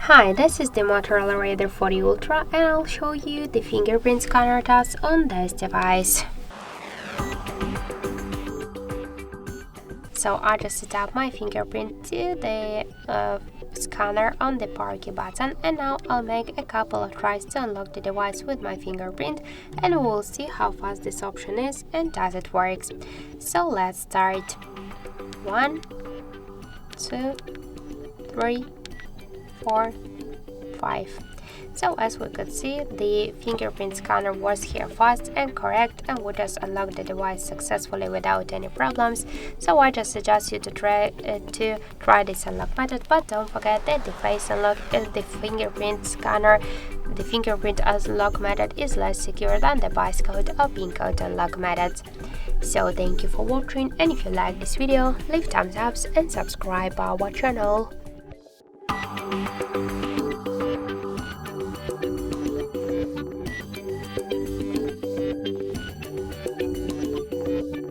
Hi, this is the Motorola Razr 40 Ultra and I'll show you the fingerprint scanner task on this device. So I just set up my fingerprint to the scanner on the power key button, and now I'll make a couple of tries to unlock the device with my fingerprint, and we'll see how fast this option is and does it works. So let's start. 1, 2, 3, 4, 5. So as we could see, the fingerprint scanner was here fast and correct, and we just unlocked the device successfully without any problems. So I just suggest you to try this unlock method, but don't forget that the face unlock the fingerprint scanner. The fingerprint unlock method is less secure than the bytecode or pin code unlock methods. So thank you for watching, and if you like this video, leave thumbs up and subscribe our channel.